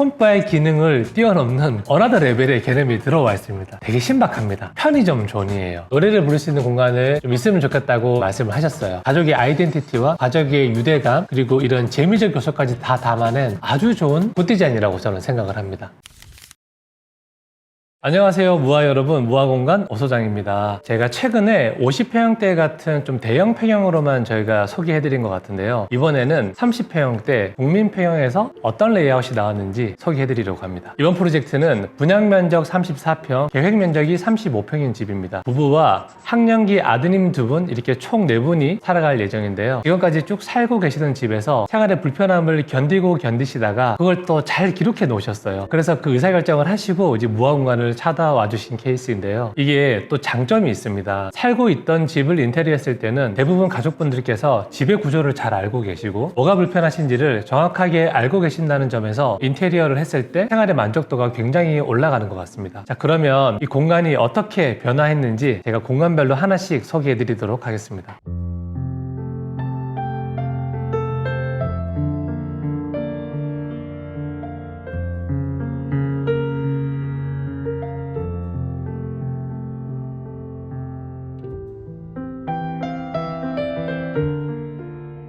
홈바의 기능을 뛰어넘는 어나더 레벨의 개념이 들어와 있습니다. 되게 신박합니다. 편의점 존이에요. 노래를 부를 수 있는 공간을 좀 있으면 좋겠다고 말씀을 하셨어요. 가족의 아이덴티티와 가족의 유대감 그리고 이런 재미적 요소까지 다 담아낸 아주 좋은 굿디자인이라고 저는 생각을 합니다. 안녕하세요 무아 여러분, 무아공간 오소장입니다. 제가 최근에 50평형대 같은 좀 대형 평형으로만 저희가 소개해드린 것 같은데요, 이번에는 30평형대 국민평형에서 어떤 레이아웃이 나왔는지 소개해드리려고 합니다. 이번 프로젝트는 분양면적 34평, 계획면적이 35평인 집입니다. 부부와 학령기 아드님 2분 이렇게 총 4분이 살아갈 예정인데요, 지금까지 쭉 살고 계시던 집에서 생활의 불편함을 견디시다가 그걸 또 잘 기록해 놓으셨어요. 그래서 그 의사결정을 하시고 이제 무아공간을 찾아와 주신 케이스인데요, 이게 또 장점이 있습니다. 살고 있던 집을 인테리어 했을 때는 대부분 가족분들께서 집의 구조를 잘 알고 계시고 뭐가 불편하신지를 정확하게 알고 계신다는 점에서 인테리어를 했을 때 생활의 만족도가 굉장히 올라가는 것 같습니다. 자, 그러면 이 공간이 어떻게 변화했는지 제가 공간별로 하나씩 소개해 드리도록 하겠습니다.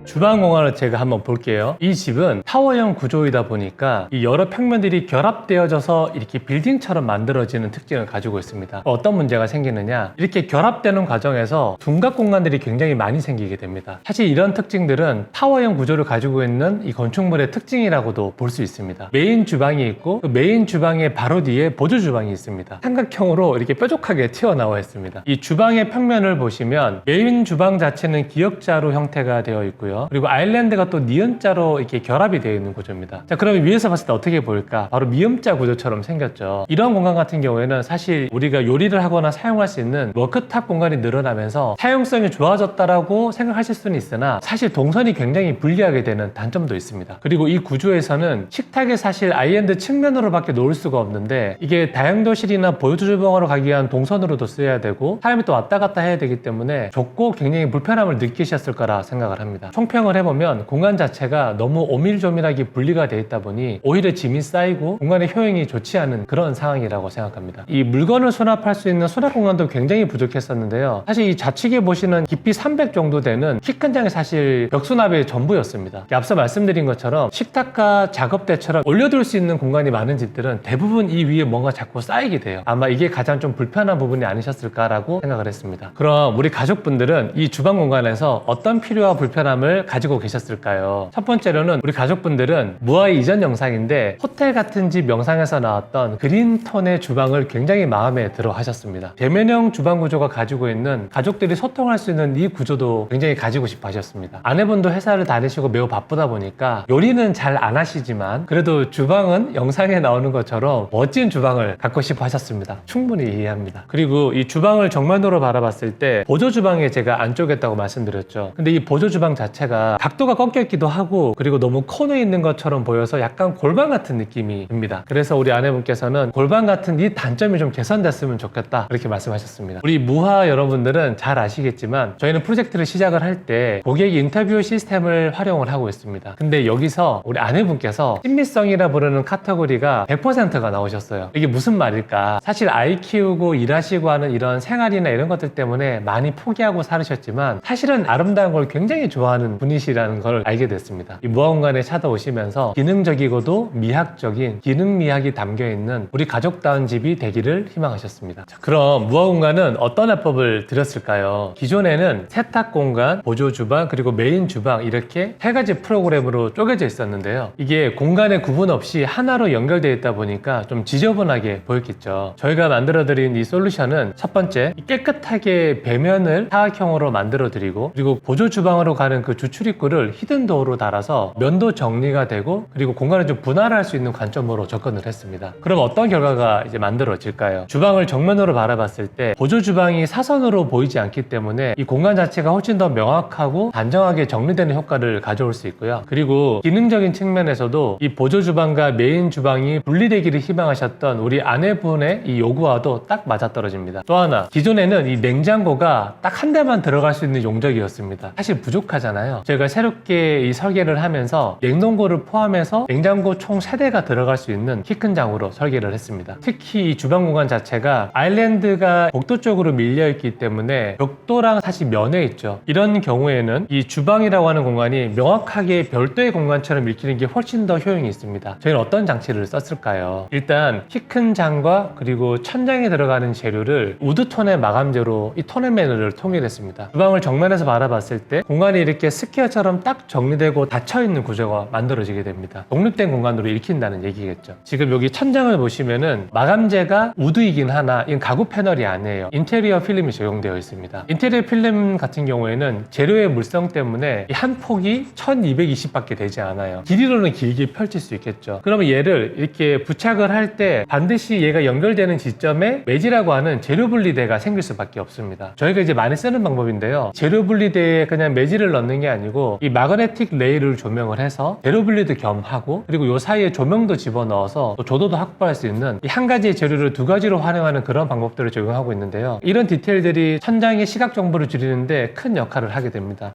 주방 공간을 제가 한번 볼게요. 이 집은 타워형 구조이다 보니까 이 여러 평면들이 결합되어져서 이렇게 빌딩처럼 만들어지는 특징을 가지고 있습니다. 어떤 문제가 생기느냐, 이렇게 결합되는 과정에서 둔각 공간들이 굉장히 많이 생기게 됩니다. 사실 이런 특징들은 타워형 구조를 가지고 있는 이 건축물의 특징이라고도 볼 수 있습니다. 메인 주방이 있고 그 메인 주방의 바로 뒤에 보조 주방이 있습니다. 삼각형으로 이렇게 뾰족하게 튀어나와 있습니다. 이 주방의 평면을 보시면 메인 주방 자체는 기역자로 형태가 되어 있고요, 그리고 아일랜드가 또 니은자로 이렇게 결합이 되어 있는 구조입니다. 자, 그러면 위에서 봤을 때 어떻게 보일까? 바로 미음자 구조처럼 생겼죠. 이런 공간 같은 경우에는 사실 우리가 요리를 하거나 사용할 수 있는 워크탑 공간이 늘어나면서 사용성이 좋아졌다라고 생각하실 수는 있으나 사실 동선이 굉장히 불리하게 되는 단점도 있습니다. 그리고 이 구조에서는 식탁에 사실 아이엔드 측면으로밖에 놓을 수가 없는데 이게 다용도실이나 보조 주방으로 가기 위한 동선으로도 쓰여야 되고 사람이 또 왔다 갔다 해야 되기 때문에 좁고 굉장히 불편함을 느끼셨을 거라 생각을 합니다. 총평을 해보면 공간 자체가 너무 오밀조밀하게 분리가 되어 있다 보니 오히려 짐이 쌓이고 공간의 효용이 좋지 않은 그런 상황이라고 생각합니다. 이 물건을 수납할 수 있는 수납 공간도 굉장히 부족했었는데요, 사실 이 좌측에 보시는 깊이 300 정도 되는 키 큰 장이 사실 벽 수납의 전부였습니다. 앞서 말씀드린 것처럼 식탁과 작업대처럼 올려둘 수 있는 공간이 많은 집들은 대부분 이 위에 뭔가 자꾸 쌓이게 돼요. 아마 이게 가장 좀 불편한 부분이 아니셨을까라고 생각을 했습니다. 그럼 우리 가족분들은 이 주방 공간에서 어떤 필요와 불편함을 가지고 계셨을까요? 첫 번째로는 우리 가족분들은 무아의 이전 영상인데 호텔 같은 집 영상에서 나왔던 그린톤의 주방을 굉장히 마음에 들어 하셨습니다. 대면형 주방 구조가 가지고 있는 가족들이 소통할 수 있는 이 구조도 굉장히 가지고 싶어 하셨습니다. 아내분도 회사를 다니시고 매우 바쁘다 보니까 요리는 잘 안 하시지만 그래도 주방은 영상에 나오는 것처럼 멋진 주방을 갖고 싶어 하셨습니다. 충분히 이해합니다. 그리고 이 주방을 정면으로 바라봤을 때 보조 주방에 제가 안쪽에 있다고 말씀드렸죠. 근데 이 보조 주방 자체가 각도가 꺾여 있기도 하고 그리고 너무 코너에 있는 것처럼 보여서 약간 골반 같은 느낌이 듭니다. 그래서 우리 아내분께서는 골반 같은 이 단점이 좀 개선됐으면 좋겠다 이렇게 말씀하셨습니다. 우리 무하 여러분들은 잘 아시겠지만 저희는 프로젝트를 시작을 할 때 고객 인터뷰 시스템을 활용을 하고 있습니다. 근데 여기서 우리 아내분께서 친미성이라 부르는 카테고리가 100%가 나오셨어요. 이게 무슨 말일까? 사실 아이 키우고 일하시고 하는 이런 생활이나 이런 것들 때문에 많이 포기하고 살으셨지만 사실은 아름다운 걸 굉장히 좋아하는 분이시라는 걸 알게 됐습니다. 이 무아공간에 찾아오시면서 기능적이고도 미학적인 기능미학이 담겨있는 우리 가족다운 집이 되기를 희망하셨습니다. 자, 그럼 무아공간은 어떤 해법을 드렸을까요? 기존에는 세탁공간, 보조주방, 그리고 메인 주방 이렇게 3가지 프로그램으로 쪼개져 있었는데요, 이게 공간에 구분 없이 하나로 연결되어 있다 보니까 좀 지저분하게 보였겠죠. 저희가 만들어드린 이 솔루션은 첫 번째, 깨끗하게 배면을 사각형으로 만들어드리고 그리고 보조주방으로 가는 그 주출입구를 히든도어로 달아서 면도 정리가 되고 그리고 공간을 좀 분할할 수 있는 관점으로 접근을 했습니다. 그럼 어떤 결과가 이제 만들어질까요? 주방을 정면으로 바라봤을 때 보조주방이 사선으로 보이지 않기 때문에 이 공간 자체가 훨씬 더 명확하고 단정하게 정리되는 효과를 가져올 수 있고요. 그리고 기능적인 측면에서도 이 보조주방과 메인 주방이 분리되기를 희망하셨던 우리 아내분의 이 요구와도 딱 맞아떨어집니다. 또 하나, 기존에는 이 냉장고가 딱 한 대만 들어갈 수 있는 용적이었습니다. 사실 부족하잖아요. 있는데요. 저희가 새롭게 이 설계를 하면서 냉동고를 포함해서 냉장고 총 3대가 들어갈 수 있는 키 큰 장으로 설계를 했습니다. 특히 이 주방 공간 자체가 아일랜드가 복도 쪽으로 밀려 있기 때문에 벽도랑 사실 면해 있죠. 이런 경우에는 이 주방이라고 하는 공간이 명확하게 별도의 공간처럼 읽히는 게 훨씬 더 효용이 있습니다. 저희는 어떤 장치를 썼을까요? 일단 키 큰 장과 그리고 천장에 들어가는 재료를 우드톤의 마감재로 이 톤앤매너를 통일했습니다. 주방을 정면에서 바라봤을 때 공간이 이렇게 스퀘어처럼 딱 정리되고 닫혀있는 구조가 만들어지게 됩니다. 독립된 공간으로 읽힌다는 얘기겠죠. 지금 여기 천장을 보시면은 마감재가 우드이긴 하나 이건 가구 패널이 아니에요. 인테리어 필름이 적용되어 있습니다. 인테리어 필름 같은 경우에는 재료의 물성 때문에 한 폭이 1220밖에 되지 않아요. 길이로는 길게 펼칠 수 있겠죠. 그러면 얘를 이렇게 부착을 할 때 반드시 얘가 연결되는 지점에 매지라고 하는 재료 분리대가 생길 수밖에 없습니다. 저희가 이제 많이 쓰는 방법인데요. 재료 분리대에 그냥 매지를 넣는 게 아니고 이 마그네틱 레일을 조명을 해서 재료 분리도 겸하고 그리고 요 사이에 조명도 집어넣어서 또 조도도 확보할 수 있는 이 한 가지의 재료를 두 가지로 활용하는 그런 방법들을 적용하고 있는데요. 이런 디테일들이 천장의 시각 정보를 줄이는데 큰 역할을 하게 됩니다.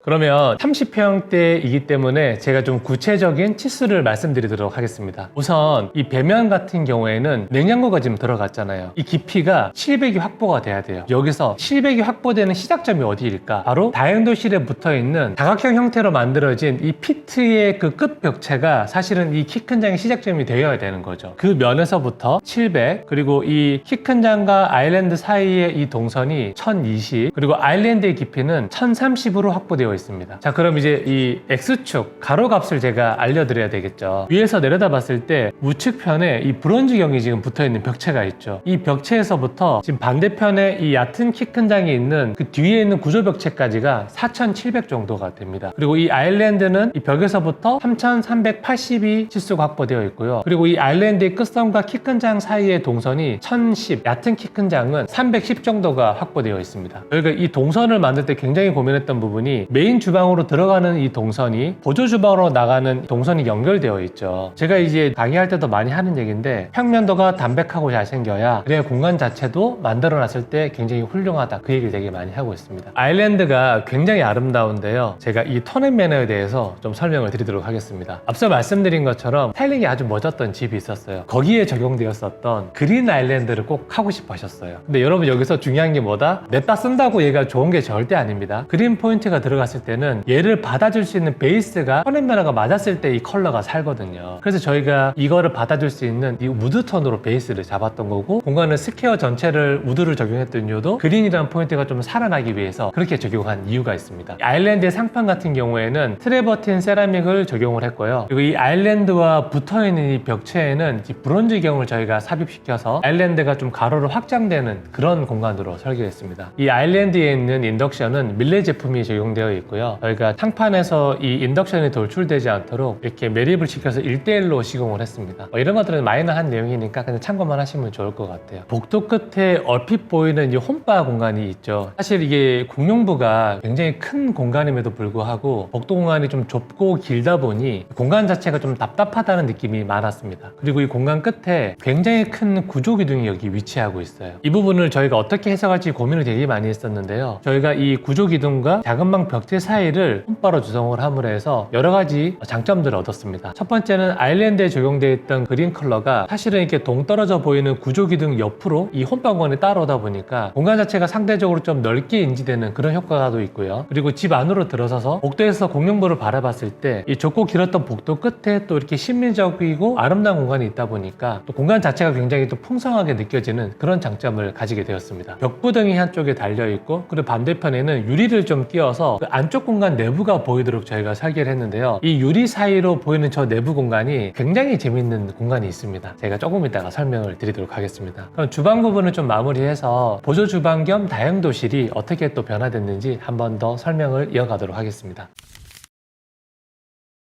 그러면 30평대이기 때문에 제가 좀 구체적인 치수를 말씀드리도록 하겠습니다. 우선 이 배면 같은 경우에는 냉장고가 지금 들어갔잖아요. 이 깊이가 700이 확보가 돼야 돼요. 여기서 700이 확보되는 시작점이 어디일까? 바로 다용도실에 붙어있는 다각형 형태로 만들어진 이 피트의 그 끝 벽체가 사실은 이 키 큰 장의 시작점이 되어야 되는 거죠. 그 면에서부터 700 그리고 이 키 큰 장과 아일랜드 사이의 이 동선이 1020 그리고 아일랜드의 깊이는 1030으로 확보되어 있습니다. 자, 그럼 이제 이 X축 가로값을 제가 알려드려야 되겠죠. 위에서 내려다 봤을 때 우측편에 이 브론즈경이 지금 붙어있는 벽체가 있죠. 이 벽체에서부터 지금 반대편에 이 얕은 키 큰 장이 있는 그 뒤에 있는 구조 벽체까지가 4700 정도가 됩니다. 그리고 이 아일랜드는 이 벽에서부터 3380이 치수가 확보되어 있고요. 그리고 이 아일랜드의 끝선과 키 큰 장 사이의 동선이 1010, 얕은 키 큰 장은 310 정도가 확보되어 있습니다. 저희가 이 동선을 만들 때 굉장히 고민했던 부분이 메인 주방으로 들어가는 이 동선이 보조 주방으로 나가는 동선이 연결되어 있죠. 제가 이제 강의할 때도 많이 하는 얘기인데 평면도가 담백하고 잘생겨야 그래야 공간 자체도 만들어놨을 때 굉장히 훌륭하다. 그 얘기를 되게 많이 하고 있습니다. 아일랜드가 굉장히 아름다운데요. 제가 이 톤앤매너에 대해서 좀 설명을 드리도록 하겠습니다. 앞서 말씀드린 것처럼 스타일링이 아주 멋졌던 집이 있었어요. 거기에 적용되었었던 그린 아일랜드를 꼭 하고 싶어 하셨어요. 근데 여러분 여기서 중요한 게 뭐다? 냈다 쓴다고 얘가 좋은 게 절대 아닙니다. 그린 포인트가 들어갔을 때는 얘를 받아줄 수 있는 베이스가 톤앤매너가 맞았을 때 이 컬러가 살거든요. 그래서 저희가 이거를 받아줄 수 있는 이 우드톤으로 베이스를 잡았던 거고 공간을 스퀘어 전체를 우드를 적용했던 이유도 그린이라는 포인트가 좀 살아나기 위해서 그렇게 적용한 이유가 있습니다. 아일랜드의 상판 같은 경우에는 트래버틴 세라믹을 적용을 했고요. 그리고 이 아일랜드와 붙어있는 이 벽체에는 이 브론즈경을 저희가 삽입시켜서 아일랜드가 좀 가로로 확장되는 그런 공간으로 설계했습니다. 이 아일랜드에 있는 인덕션은 밀레 제품이 적용되어 있고요. 저희가 상판에서 이 인덕션이 돌출되지 않도록 이렇게 매립을 시켜서 1대1로 시공을 했습니다. 이런 것들은 마이너한 내용이니까 그냥 참고만 하시면 좋을 것 같아요. 복도 끝에 얼핏 보이는 이 홈바 공간이 있죠. 사실 이게 공용부가 굉장히 큰 공간임에도 불구하고 복도 공간이 좀 좁고 길다 보니 공간 자체가 좀 답답하다는 느낌이 많았습니다. 그리고 이 공간 끝에 굉장히 큰 구조기둥이 여기 위치하고 있어요. 이 부분을 저희가 어떻게 해석할지 고민을 되게 많이 했었는데요. 저희가 이 구조기둥과 작은 방 벽체 사이를 홈바로 조성을 함으로 해서 여러 가지 장점들을 얻었습니다. 첫 번째는 아일랜드에 적용되어 있던 그린 컬러가 사실은 이렇게 동떨어져 보이는 구조기둥 옆으로 이 홈바 공간이 따라오다 보니까 공간 자체가 상대적으로 좀 넓게 인지되는 그런 효과가 또 있고요. 그리고 집 안으로 들어서서 복도에서 공용부를 바라봤을 때 이 좁고 길었던 복도 끝에 또 이렇게 신미적이고 아름다운 공간이 있다 보니까 또 공간 자체가 굉장히 또 풍성하게 느껴지는 그런 장점을 가지게 되었습니다. 벽부등이 한쪽에 달려있고 그리고 반대편에는 유리를 좀 띄워서 그 안쪽 공간 내부가 보이도록 저희가 설계를 했는데요. 이 유리 사이로 보이는 저 내부 공간이 굉장히 재밌는 공간이 있습니다. 제가 조금 이따가 설명을 드리도록 하겠습니다. 그럼 주방 부분을 좀 마무리해서 보조 주방 겸 다용도실이 어떻게 또 변화됐는지 한 번 더 설명을 이어가도록 하겠습니다.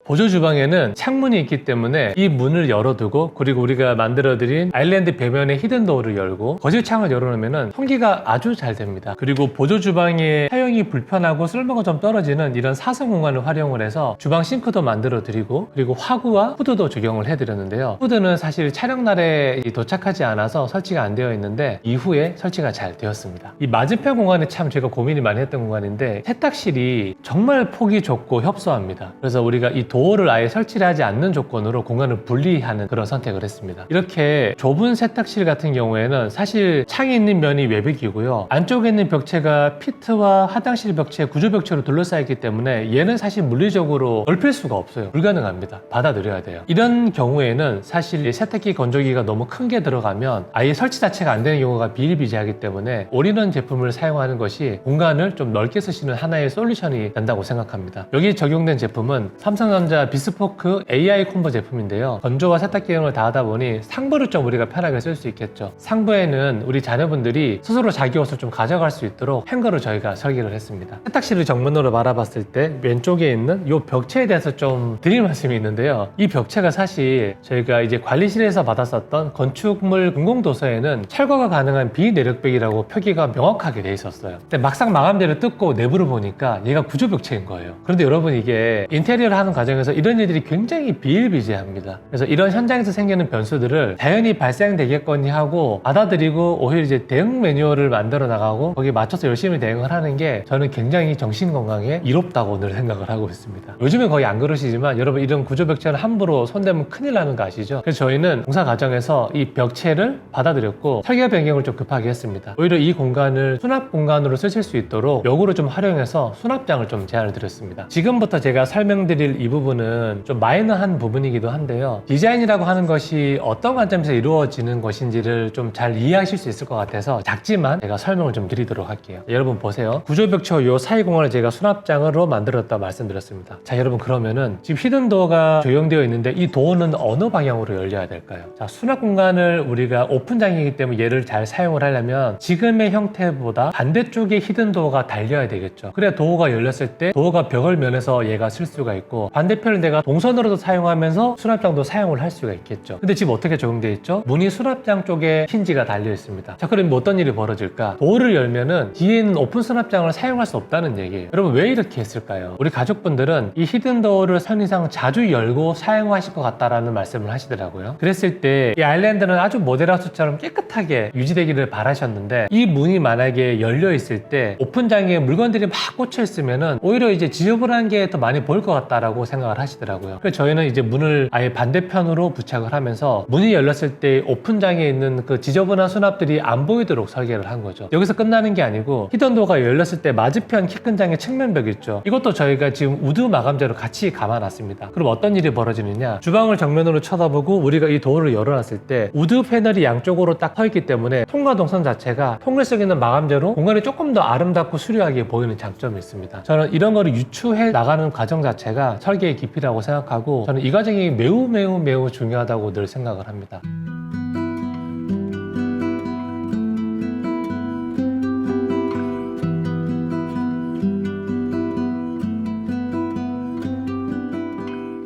보조 주방에는 창문이 있기 때문에 이 문을 열어두고, 그리고 우리가 만들어드린 아일랜드 배면의 히든도어를 열고 거실 창을 열어놓으면 통기가 아주 잘 됩니다. 그리고 보조 주방에 사용이 불편하고 쓸모가 좀 떨어지는 이런 사선 공간을 활용을 해서 주방 싱크도 만들어 드리고, 그리고 화구와 후드도 적용을 해드렸는데요. 후드는 사실 촬영 날에 도착하지 않아서 설치가 안 되어 있는데 이후에 설치가 잘 되었습니다. 이 맞은편 공간이 참 제가 고민이 많이 했던 공간인데, 세탁실이 정말 폭이 좁고 협소합니다. 그래서 우리가 이 도어를 아예 설치를 하지 않는 조건으로 공간을 분리하는 그런 선택을 했습니다. 이렇게 좁은 세탁실 같은 경우에는 사실 창이 있는 면이 외벽이고요, 안쪽에 있는 벽체가 피트와 화장실 벽체, 구조 벽체로 둘러싸였기 때문에 얘는 사실 물리적으로 넓힐 수가 없어요. 불가능합니다. 받아들여야 돼요. 이런 경우에는 사실 세탁기 건조기가 너무 큰 게 들어가면 아예 설치 자체가 안 되는 경우가 비일비재하기 때문에 올인원 제품을 사용하는 것이 공간을 좀 넓게 쓰시는 하나의 솔루션이 된다고 생각합니다. 여기 적용된 제품은 삼성전자 비스포크 AI 콤보 제품인데요. 건조와 세탁 기능을 다 하다 보니 상부를 좀 우리가 편하게 쓸 수 있겠죠. 상부에는 우리 자녀분들이 스스로 자기 옷을 좀 가져갈 수 있도록 행거를 저희가 설계를 했습니다. 세탁실을 정면으로 바라봤을 때 왼쪽에 있는 이 벽체에 대해서 좀 드릴 말씀이 있는데요. 이 벽체가 사실 저희가 이제 관리실에서 받았었던 건축물 공공도서에는 철거가 가능한 비내력벽이라고 표기가 명확하게 돼 있었어요. 근데 막상 마감재를 뜯고 내부를 보니까 얘가 구조벽체인 거예요. 그런데 여러분, 이게 인테리어를 하는 과정에서 이런 일들이 굉장히 비일비재합니다. 그래서 이런 현장에서 생기는 변수들을 자연히 발생되겠거니 하고 받아들이고 오히려 이제 대응 매뉴얼을 만들어 나가고 거기에 맞춰서 열심히 대응을 하는 게 저는 굉장히 정신건강에 이롭다고 늘 생각을 하고 있습니다. 요즘엔 거의 안 그러시지만 여러분, 이런 구조벽체는 함부로 손대면 큰일 나는 거 아시죠? 그래서 저희는 공사 과정에서 이 벽체를 받아들였고 설계 변경을 좀 급하게 했습니다. 오히려 이 공간을 수납 공간으로 쓰실 수 있도록 역으로 좀 활용해서 수납장을 좀 제안을 드렸습니다. 지금부터 제가 설명드릴 이 부분은 좀 마이너한 부분이기도 한데요. 디자인이라고 하는 것이 어떤 관점에서 이루어지는 것인지를 좀 잘 이해하실 수 있을 것 같아서 작지만 제가 설명을 좀 드리도록 할게요. 여러분 보세요. 구조벽체 요 사이 공간을 제가 수납장으로 만들었다 말씀드렸습니다. 자, 여러분, 그러면은 지금 히든도어가 적용되어 있는데 이 도어는 어느 방향으로 열려야 될까요? 자, 수납 공간을 우리가 오픈장이기 때문에 얘를 잘 사용을 하려면 지금의 형태보다 반대쪽에 히든도어가 달려야 되겠죠. 그래야 도어가 열렸을 때 도어가 벽을 면해서 얘가 쓸 수가 있고, 반대편을 내가 동선으로도 사용하면서 수납장도 사용을 할 수가 있겠죠. 근데 지금 어떻게 적용되어 있죠? 문이 수납장 쪽에 힌지가 달려 있습니다. 자, 그럼 어떤 일이 벌어질까? 도어를 열면은 뒤에 있는 오픈 수납장을 사용할 수 없다는 얘기예요. 여러분, 왜 이렇게 했을까요? 우리 가족분들은 이 히든도어를 선이상 자주 열고 사용하실 것 같다라는 말씀을 하시더라고요. 그랬을 때 이 아일랜드는 아주 모델하우스처럼 깨끗하게 유지되기를 바라셨는데, 이 문이 만약에 열려 있을 때 오픈장에 물건들이 막 꽂혀 있으면은 오히려 이제 지저분한 게 더 많이 보일 것 같다라고 생각을 하시더라고요. 그래서 저희는 이제 문을 아예 반대편으로 부착을 하면서 문이 열렸을 때 오픈장에 있는 그 지저분한 수납들이 안 보이도록 설계를 한 거죠. 여기서 끝나는 게 아니고, 히든도어가 열렸을 때 맞은편 키 큰 장의 측면벽 있죠. 이것도 저희가 지금 우드 마감재로 같이 감아놨습니다. 그럼 어떤 일이 벌어지느냐? 주방을 정면으로 쳐다보고 우리가 이 도어를 열어놨을 때 우드 패널이 양쪽으로 딱 서 있기 때문에 통과 동선 자체가 통일성 있는 마감재로 공간이 조금 더 아름답고 수려하게 보이는 장점이 있습니다. 저는 이런 거를 유추해 나가는 과정 자체가 설계의 깊이라고 생각하고, 저는 이 과정이 매우 중요하다고 늘 생각을 합니다.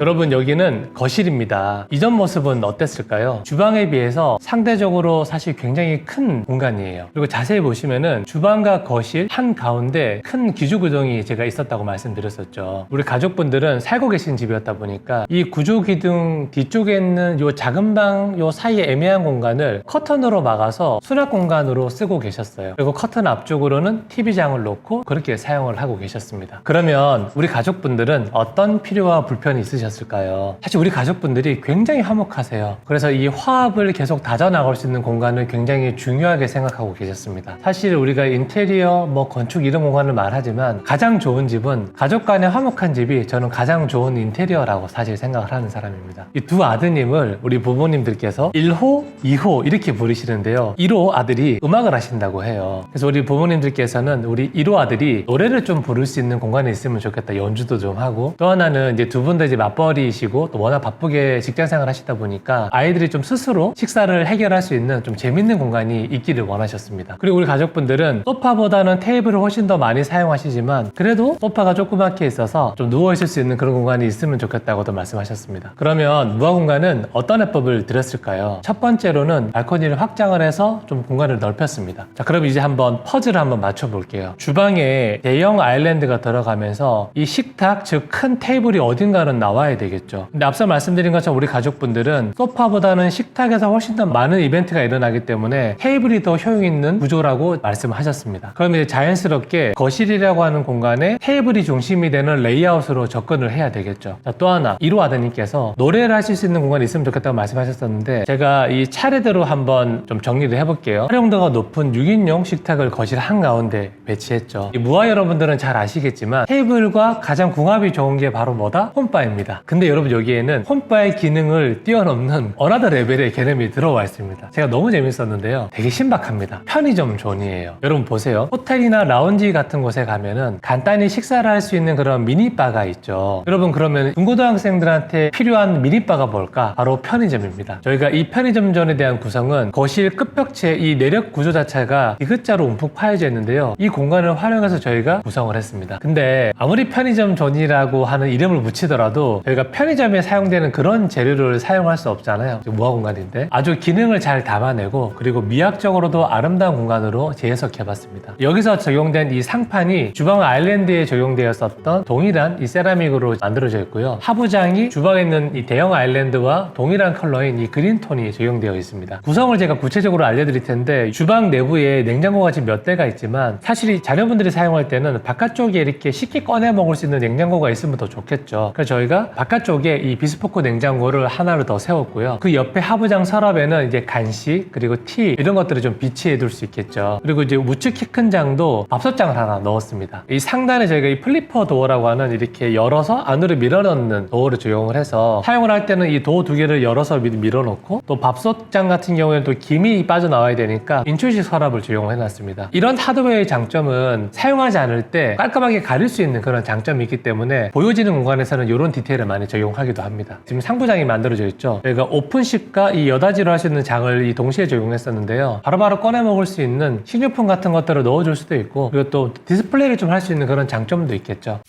여러분, 여기는 거실입니다. 이전 모습은 어땠을까요? 주방에 비해서 상대적으로 사실 굉장히 큰 공간이에요. 그리고 자세히 보시면은 주방과 거실 한가운데 큰 기주구동이 제가 있었다고 말씀드렸었죠. 우리 가족분들은 살고 계신 집이었다 보니까 이 구조기둥 뒤쪽에 있는 요 작은 방 요 사이에 애매한 공간을 커튼으로 막아서 수납 공간으로 쓰고 계셨어요. 그리고 커튼 앞쪽으로는 TV장을 놓고 그렇게 사용을 하고 계셨습니다. 그러면 우리 가족분들은 어떤 필요와 불편이 있으셨을까요? 사실 우리 가족분들이 굉장히 화목하세요. 그래서 이 화합을 계속 다져나갈 수 있는 공간을 굉장히 중요하게 생각하고 계셨습니다. 사실 우리가 인테리어, 건축 이런 공간을 말하지만 가장 좋은 집은 가족 간의 화목한 집이 저는 가장 좋은 인테리어라고 사실 생각을 하는 사람입니다. 이 두 아드님을 우리 부모님들께서 1호, 2호 이렇게 부르시는데요. 1호 아들이 음악을 하신다고 해요. 그래서 우리 부모님들께서는 우리 1호 아들이 노래를 좀 부를 수 있는 공간에 있으면 좋겠다. 연주도 좀 하고, 또 하나는 이제 두 분 다 이제 맞벌이 맞벌이이시고 또 워낙 바쁘게 직장생활 하시다 보니까 아이들이 좀 스스로 식사를 해결할 수 있는 좀 재밌는 공간이 있기를 원하셨습니다. 그리고 우리 가족분들은 소파보다는 테이블을 훨씬 더 많이 사용하시지만 그래도 소파가 조그맣게 있어서 좀 누워있을 수 있는 그런 공간이 있으면 좋겠다고도 말씀하셨습니다. 그러면 무화 공간은 어떤 해법을 드렸을까요? 첫 번째로는 발코니를 확장을 해서 좀 공간을 넓혔습니다. 자, 그럼 이제 한번 퍼즐을 한번 맞춰볼게요. 주방에 대형 아일랜드가 들어가면서 이 식탁, 즉 큰 테이블이 어딘가는 나와야 되겠죠. 근데 앞서 말씀드린 것처럼 우리 가족분들은 소파보다는 식탁에서 훨씬 더 많은 이벤트가 일어나기 때문에 테이블이 더 효용 있는 구조라고 말씀하셨습니다. 그럼 이제 자연스럽게 거실이라고 하는 공간에 테이블이 중심이 되는 레이아웃으로 접근을 해야 되겠죠. 자, 또 하나, 1호 아드님께서 노래를 하실 수 있는 공간이 있으면 좋겠다고 말씀하셨었는데 제가 이 차례대로 한번 좀 정리를 해볼게요. 활용도가 높은 6인용 식탁을 거실 한가운데 배치했죠. 이 무화 여러분들은 잘 아시겠지만 테이블과 가장 궁합이 좋은 게 바로 뭐다? 홈바입니다. 근데 여러분 여기에는 홈바의 기능을 뛰어넘는 어나더 레벨의 개념이 들어와 있습니다. 제가 너무 재밌었는데요. 되게 신박합니다. 편의점 존이에요. 여러분 보세요. 호텔이나 라운지 같은 곳에 가면은 간단히 식사를 할 수 있는 그런 미니바가 있죠. 여러분 그러면 중고등학생들한테 필요한 미니바가 뭘까? 바로 편의점입니다. 저희가 이 편의점 존에 대한 구성은 거실 끝벽체 이 내력 구조 자체가 디귿자로 움푹 파여져 있는데요. 이 공간을 활용해서 저희가 구성을 했습니다. 근데 아무리 편의점 존이라고 하는 이름을 붙이더라도 저희가 편의점에 사용되는 그런 재료를 사용할 수 없잖아요. 무화 공간인데 아주 기능을 잘 담아내고 그리고 미학적으로도 아름다운 공간으로 재해석해봤습니다. 여기서 적용된 이 상판이 주방 아일랜드에 적용되었었던 동일한 이 세라믹으로 만들어져 있고요. 하부장이 주방에 있는 이 대형 아일랜드와 동일한 컬러인 이 그린톤이 적용되어 있습니다. 구성을 제가 구체적으로 알려드릴 텐데 주방 내부에 냉장고가 지금 몇 대가 있지만 사실 이 자녀분들이 사용할 때는 바깥쪽에 이렇게 쉽게 꺼내 먹을 수 있는 냉장고가 있으면 더 좋겠죠. 그래서 저희가 바깥쪽에 이 비스포크 냉장고를 하나를 더 세웠고요. 그 옆에 하부장 서랍에는 이제 간식 그리고 티 이런 것들을 좀 비치해 둘 수 있겠죠. 그리고 이제 우측 키 큰 장도 밥솥장을 하나 넣었습니다. 이 상단에 저희가 이 플리퍼 도어라고 하는 이렇게 열어서 안으로 밀어 넣는 도어를 적용을 해서 사용을 할 때는 이 도어 두 개를 열어서 밀어 넣고 또 밥솥장 같은 경우에는 또 김이 빠져나와야 되니까 인출식 서랍을 적용을 해놨습니다. 이런 하드웨어의 장점은 사용하지 않을 때 깔끔하게 가릴 수 있는 그런 장점이 있기 때문에 보여지는 공간에서는 이런 디테일을 많이 적용하기도 합니다. 지금 상부장이 만들어져 있죠. 저희가 오픈식과 이 여닫이로 할 수 있는 장을 이 동시에 적용했었는데요. 바로바로 꺼내 먹을 수 있는 식료품 같은 것들을 넣어줄 수도 있고 그리고 또 디스플레이를 좀 할 수 있는 그런 장점도 있겠죠.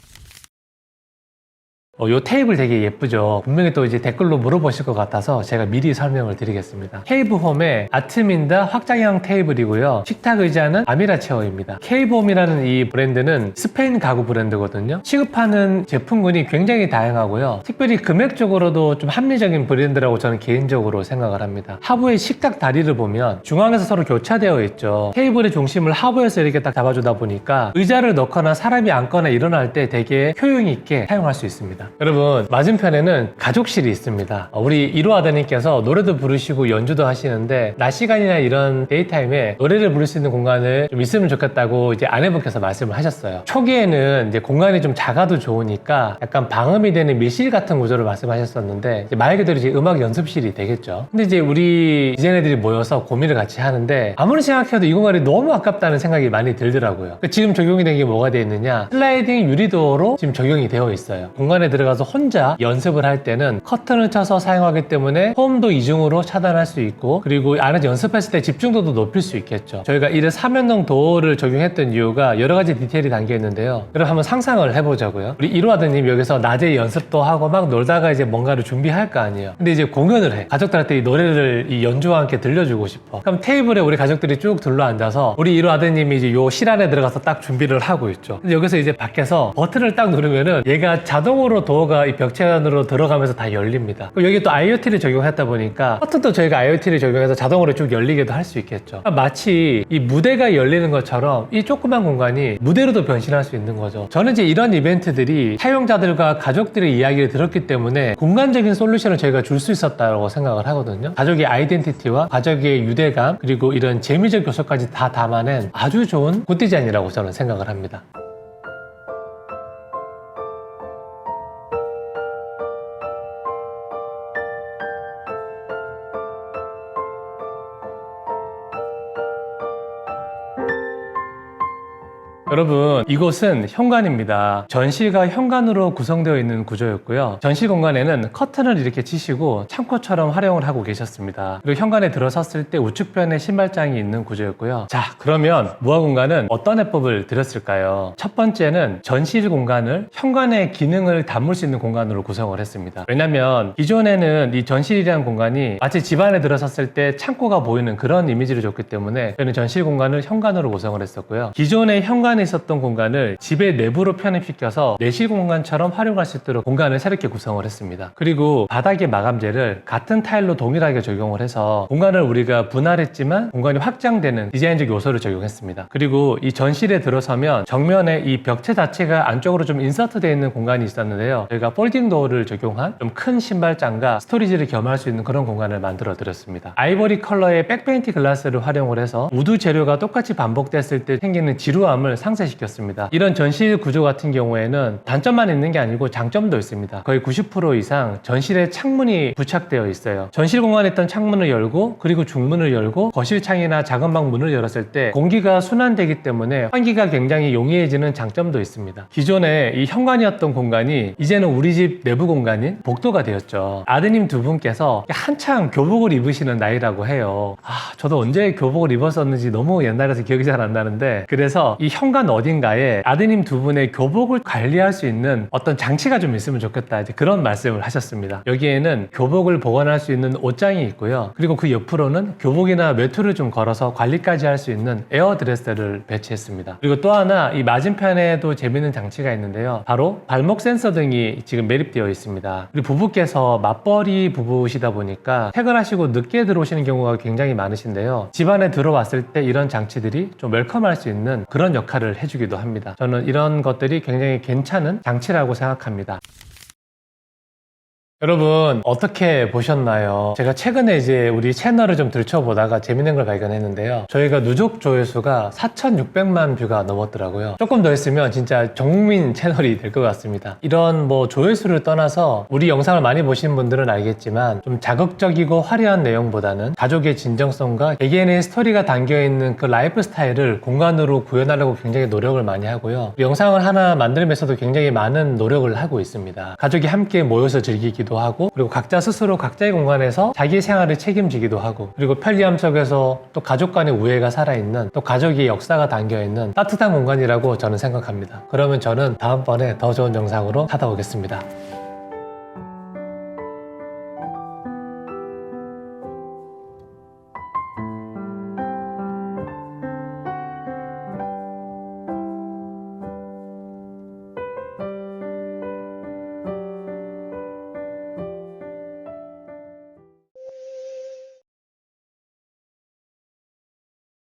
요 테이블 되게 예쁘죠. 분명히 또 이제 댓글로 물어보실 것 같아서 제가 미리 설명을 드리겠습니다. 케이브홈의 아트민다 확장형 테이블이고요. 식탁 의자는 아미라 체어입니다. 케이브홈이라는 이 브랜드는 스페인 가구 브랜드거든요. 취급하는 제품군이 굉장히 다양하고요. 특별히 금액적으로도 좀 합리적인 브랜드라고 저는 개인적으로 생각을 합니다. 하부의 식탁 다리를 보면 중앙에서 서로 교차되어 있죠. 테이블의 중심을 하부에서 이렇게 딱 잡아주다 보니까 의자를 넣거나 사람이 앉거나 일어날 때 되게 효용 있게 사용할 수 있습니다. 여러분 맞은편에는 가족실이 있습니다. 우리 1호 아드님께서 노래도 부르시고 연주도 하시는데 낮 시간이나 이런 데이타임에 노래를 부를 수 있는 공간을 좀 있으면 좋겠다고 이제 아내분께서 말씀을 하셨어요. 초기에는 이제 공간이 좀 작아도 좋으니까 약간 방음이 되는 밀실 같은 구조를 말씀하셨었는데 이제 말 그대로 이제 음악 연습실이 되겠죠. 근데 이제 우리 디자이너들이 모여서 고민을 같이 하는데 아무리 생각해도 이 공간이 너무 아깝다는 생각이 많이 들더라고요. 지금 적용이 된 게 뭐가 되어 있느냐, 슬라이딩 유리도어로 지금 적용이 되어 있어요. 공간에 들어가서 혼자 연습을 할 때는 커튼을 쳐서 사용하기 때문에 소음도 이중으로 차단할 수 있고 그리고 안에서 연습했을 때 집중도도 높일 수 있겠죠. 저희가 이런 3연동 도어를 적용했던 이유가 여러 가지 디테일이 담겨 있는데요. 여러분 한번 상상을 해보자고요. 우리 1호 아드님 여기서 낮에 연습도 하고 막 놀다가 이제 뭔가를 준비할 거 아니에요. 근데 이제 공연을 해. 가족들한테 이 노래를 이 연주와 함께 들려주고 싶어. 그럼 테이블에 우리 가족들이 쭉 둘러 앉아서 우리 1호 아드님이 이제 요 실 안에 들어가서 딱 준비를 하고 있죠. 근데 여기서 이제 밖에서 버튼을 딱 누르면은 얘가 자동으로 도어가 이 벽체 안으로 들어가면서 다 열립니다. 그럼 여기 또 IoT를 적용했다 보니까 커튼도 저희가 IoT를 적용해서 자동으로 쭉 열리게도 할 수 있겠죠. 마치 이 무대가 열리는 것처럼 이 조그만 공간이 무대로도 변신할 수 있는 거죠. 저는 이제 이런 이벤트들이 사용자들과 가족들의 이야기를 들었기 때문에 공간적인 솔루션을 저희가 줄 수 있었다고 생각을 하거든요. 가족의 아이덴티티와 가족의 유대감 그리고 이런 재미적 요소까지 다 담아낸 아주 좋은 굿디자인이라고 저는 생각을 합니다. 여러분, 이곳은 현관입니다. 전실과 현관으로 구성되어 있는 구조였고요. 전실 공간에는 커튼을 이렇게 치시고 창고처럼 활용을 하고 계셨습니다. 그리고 현관에 들어섰을 때 우측편에 신발장이 있는 구조였고요. 자, 그러면 무화 공간은 어떤 해법을 들였을까요? 첫 번째는 전실 공간을 현관의 기능을 담을 수 있는 공간으로 구성을 했습니다. 왜냐면 기존에는 이 전실이라는 공간이 마치 집 안에 들어섰을 때 창고가 보이는 그런 이미지를 줬기 때문에 저는 전실 공간을 현관으로 구성을 했었고요. 기존에 현관에 있었던 공간을 집의 내부로 편입시켜서 내실 공간처럼 활용할 수 있도록 공간을 새롭게 구성을 했습니다. 그리고 바닥의 마감재를 같은 타일로 동일하게 적용을 해서 공간을 우리가 분할했지만 공간이 확장되는 디자인적 요소를 적용했습니다. 그리고 이 전실에 들어서면 정면에 이 벽체 자체가 안쪽으로 좀 인서트 되어 있는 공간이 있었는데요. 저희가 폴딩 도어를 적용한 좀 큰 신발장과 스토리지를 겸할 수 있는 그런 공간을 만들어 드렸습니다. 아이보리 컬러의 백페인트 글라스를 활용을 해서 우드 재료가 똑같이 반복됐을 때 생기는 지루함을 상쇄시켰습니다. 이런 전실 구조 같은 경우에는 단점만 있는 게 아니고 장점도 있습니다. 거의 90% 이상 전실에 창문이 부착되어 있어요. 전실 공간에 있던 창문을 열고 그리고 중문을 열고 거실 창이나 작은 방 문을 열었을 때 공기가 순환되기 때문에 환기가 굉장히 용이해지는 장점도 있습니다. 기존에 이 현관이었던 공간이 이제는 우리 집 내부 공간인 복도가 되었죠. 아드님 두 분께서 한창 교복을 입으시는 나이라고 해요. 저도 언제 교복을 입었었는지 너무 옛날에서 기억이 잘 안 나는데, 그래서 이 현관 어딘가에 아드님 두 분의 교복을 관리할 수 있는 어떤 장치가 좀 있으면 좋겠다, 이제 그런 말씀을 하셨습니다. 여기에는 교복을 보관할 수 있는 옷장이 있고요. 그리고 그 옆으로는 교복이나 외투를 좀 걸어서 관리까지 할 수 있는 에어드레스를 배치했습니다. 그리고 또 하나 이 맞은편에도 재밌는 장치가 있는데요. 바로 발목 센서 등이 지금 매립되어 있습니다. 그리고 부부께서 맞벌이 부부시다 보니까 퇴근하시고 늦게 들어오시는 경우가 굉장히 많으신데요. 집안에 들어왔을 때 이런 장치들이 좀 웰컴할 수 있는 그런 역할을 해주기도 합니다. 저는 이런 것들이 굉장히 괜찮은 장치라고 생각합니다. 여러분, 어떻게 보셨나요? 제가 최근에 이제 우리 채널을 좀 들춰보다가 재밌는 걸 발견했는데요. 저희가 누적 조회수가 4,600만 뷰가 넘었더라고요. 조금 더 했으면 진짜 전국민 채널이 될 것 같습니다. 이런 뭐 조회수를 떠나서 우리 영상을 많이 보시는 분들은 알겠지만 좀 자극적이고 화려한 내용보다는 가족의 진정성과 개개인의 스토리가 담겨있는 그 라이프 스타일을 공간으로 구현하려고 굉장히 노력을 많이 하고요. 영상을 하나 만들면서도 굉장히 많은 노력을 하고 있습니다. 가족이 함께 모여서 즐기기도 하고, 그리고 각자 스스로 각자의 공간에서 자기 생활을 책임지기도 하고, 그리고 편리함 속에서 또 가족 간의 우애가 살아있는, 또 가족의 역사가 담겨있는 따뜻한 공간이라고 저는 생각합니다. 그러면 저는 다음번에 더 좋은 영상으로 찾아오겠습니다.